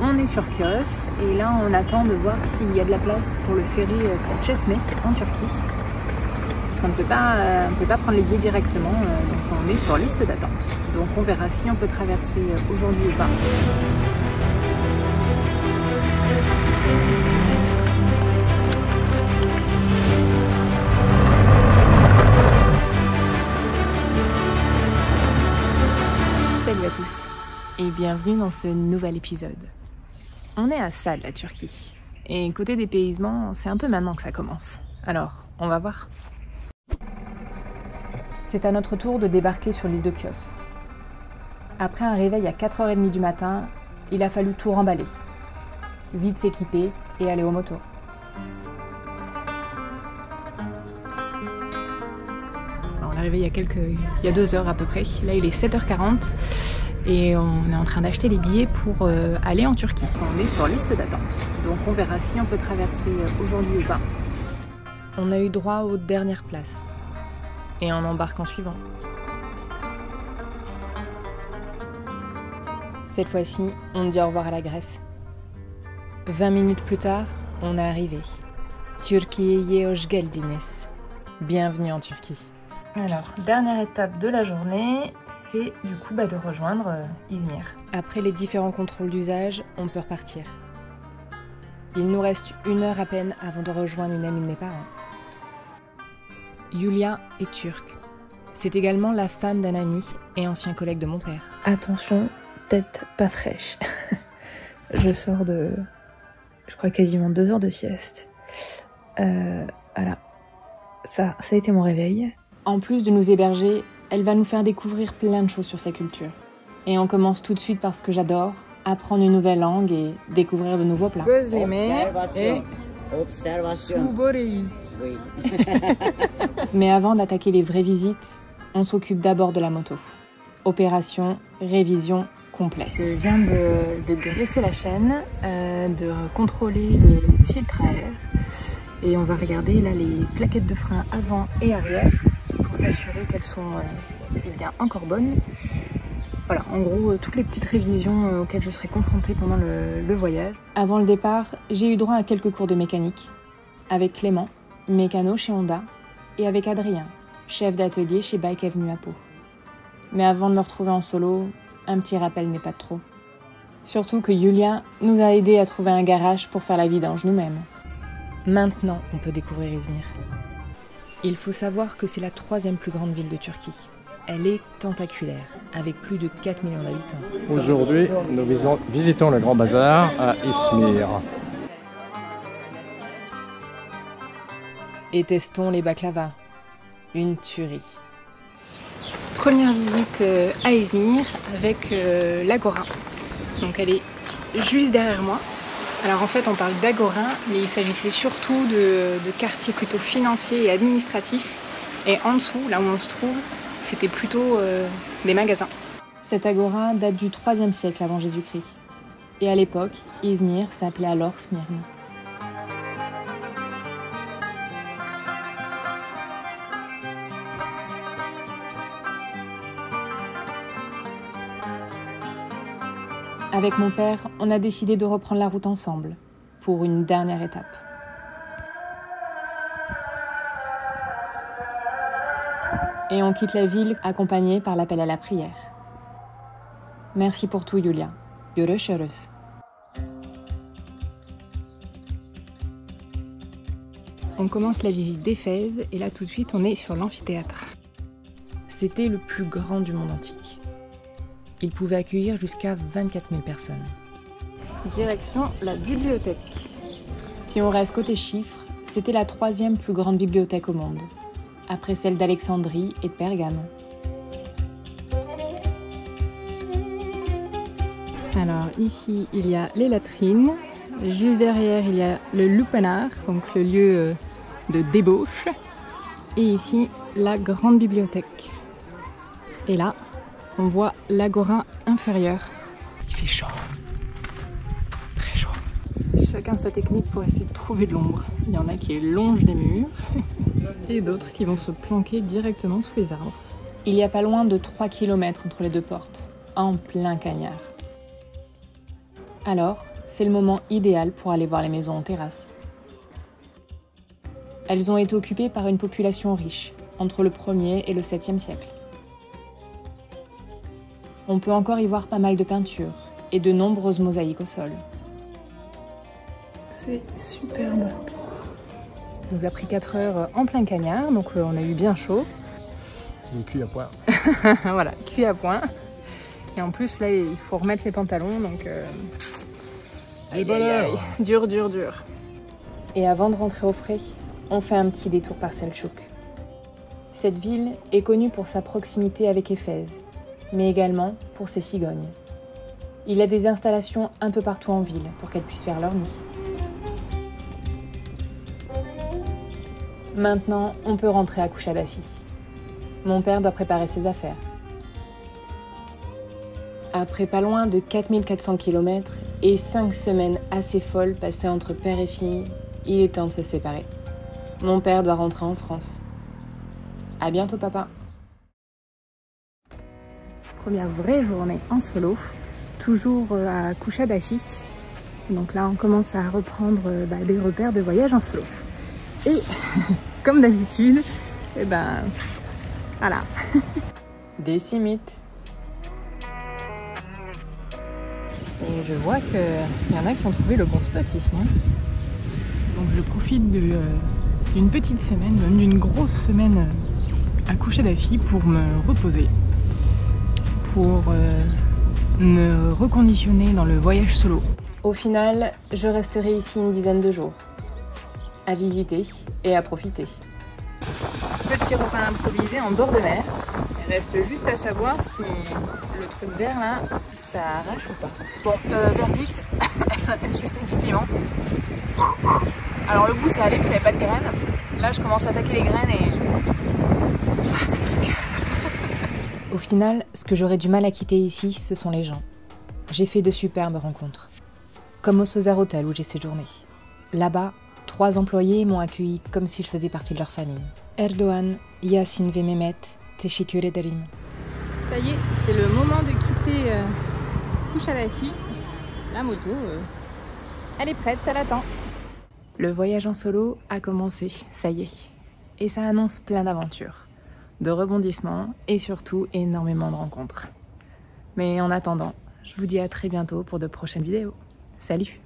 on est sur Kios et là on attend de voir s'il y a de la place pour le ferry pour Çeşme en Turquie. Parce qu'on ne peut pas prendre les billets directement, donc on est sur liste d'attente. Donc on verra si on peut traverser aujourd'hui ou pas. Salut à tous et bienvenue dans ce nouvel épisode. On est à Sal, la Turquie. Et côté dépaysement, c'est un peu maintenant que ça commence. Alors, on va voir. C'est à notre tour de débarquer sur l'île de Kios. Après un réveil à 4h30 du matin, il a fallu tout remballer. Vite s'équiper et aller aux motos. Alors, on est arrivé il y a 2 heures à peu près. Là, il est 7h40 et on est en train d'acheter les billets pour aller en Turquie. On est sur liste d'attente, donc on verra si on peut traverser aujourd'hui ou pas. On a eu droit aux dernières places. Et on embarque en suivant. Cette fois-ci, on dit au revoir à la Grèce. 20 minutes plus tard, on est arrivé. Türkiye'ye hoş geldiniz. Bienvenue en Turquie. Alors, dernière étape de la journée, c'est du coup de rejoindre Izmir. Après les différents contrôles d'usage, on peut repartir. Il nous reste 1 heure à peine avant de rejoindre une amie de mes parents. Yulia est turque. C'est également la femme d'un ami et ancien collègue de mon père. Attention, tête pas fraîche. Je sors de, je crois, quasiment 2 heures de sieste. Voilà. Ça a été mon réveil. En plus de nous héberger, elle va nous faire découvrir plein de choses sur sa culture. Et on commence tout de suite par ce que j'adore, apprendre une nouvelle langue et découvrir de nouveaux plats. Observation. Oui. Mais avant d'attaquer les vraies visites, on s'occupe d'abord de la moto. Opération, révision complète. Je viens de graisser la chaîne, de contrôler le filtre à air et on va regarder là les plaquettes de frein avant et arrière pour s'assurer qu'elles sont encore bonnes. Voilà, en gros, toutes les petites révisions auxquelles je serai confrontée pendant le voyage. Avant le départ, j'ai eu droit à quelques cours de mécanique avec Clément, mécano chez Honda, et avec Adrien, chef d'atelier chez Bike Avenue à Pau. Mais avant de me retrouver en solo, un petit rappel n'est pas de trop. Surtout que Yulia nous a aidés à trouver un garage pour faire la vidange nous-mêmes. Maintenant, on peut découvrir Izmir. Il faut savoir que c'est la 3e plus grande ville de Turquie. Elle est tentaculaire, avec plus de 4 millions d'habitants. Aujourd'hui, nous visitons le Grand Bazar à Izmir. Et testons les baklava. Une tuerie. Première visite à Izmir avec l'Agora. Donc elle est juste derrière moi. Alors en fait on parle d'Agora, mais il s'agissait surtout de quartiers plutôt financiers et administratifs. Et en dessous, là où on se trouve, c'était plutôt des magasins. Cette Agora date du 3e siècle avant Jésus-Christ. Et à l'époque, Izmir s'appelait alors Smyrne. Avec mon père, on a décidé de reprendre la route ensemble, pour une dernière étape. Et on quitte la ville accompagné par l'appel à la prière. Merci pour tout, Yulia. Görüşürüz. On commence la visite d'Éphèse et là tout de suite on est sur l'amphithéâtre. C'était le plus grand du monde antique. Il pouvait accueillir jusqu'à 24 000 personnes. Direction la bibliothèque. Si on reste côté chiffres, c'était la 3e plus grande bibliothèque au monde, après celle d'Alexandrie et de Pergame. Alors ici, il y a les latrines. Juste derrière, il y a le lupanar, donc le lieu de débauche. Et ici, la grande bibliothèque. Et là, on voit l'agora inférieure. Il fait chaud. Très chaud. Chacun sa technique pour essayer de trouver de l'ombre. Il y en a qui longent les murs et d'autres qui vont se planquer directement sous les arbres. Il y a pas loin de 3 km entre les deux portes, en plein cagnard. Alors, c'est le moment idéal pour aller voir les maisons en terrasse. Elles ont été occupées par une population riche, entre le 1er et le 7e siècle. On peut encore y voir pas mal de peintures et de nombreuses mosaïques au sol. C'est superbe. Ça nous a pris 4 heures en plein cagnard, donc on a eu bien chaud. Le cul à point. Voilà, cuit à point. Et en plus, là, il faut remettre les pantalons, donc... Allez, bonheur. Dur, dur, dur. Et avant de rentrer au frais, on fait un petit détour par Selçuk. Cette ville est connue pour sa proximité avec Éphèse, mais également pour ses cigognes. Il y a des installations un peu partout en ville pour qu'elles puissent faire leur nid. Maintenant, on peut rentrer à Kuşadası. Mon père doit préparer ses affaires. Après pas loin de 4400 km et 5 semaines assez folles passées entre père et fille, il est temps de se séparer. Mon père doit rentrer en France. À bientôt, papa. Première vraie journée en solo, toujours à Kuşadası. Donc là, on commence à reprendre des repères de voyage en solo. Et comme d'habitude, voilà. Des cimites. Et je vois qu'il y en a qui ont trouvé le bon spot ici. Donc je profite d'une petite semaine, même d'une grosse semaine à Kuşadası pour me reposer, pour me reconditionner dans le voyage solo. Au final, je resterai ici une dizaine de jours, à visiter et à profiter. Petit repas improvisé en bord de mer. Il reste juste à savoir si le truc vert là, ça arrache ou pas. Bon, verdict, est-ce que c'était du piment? Alors le goût ça allait, mais ça n'avait pas de graines. Là je commence à attaquer les graines et... ça pique. Au final, ce que j'aurais du mal à quitter ici, ce sont les gens. J'ai fait de superbes rencontres. Comme au Sozar Hotel où j'ai séjourné. Là-bas, 3 employés m'ont accueilli comme si je faisais partie de leur famille. Erdoğan, Yasin ve Mehmet, teşekkür ederim. Ça y est, c'est le moment de quitter Kuşadası. La moto, elle est prête, elle attend. Le voyage en solo a commencé, ça y est. Et ça annonce plein d'aventures, de rebondissements et surtout énormément de rencontres. Mais en attendant, je vous dis à très bientôt pour de prochaines vidéos. Salut!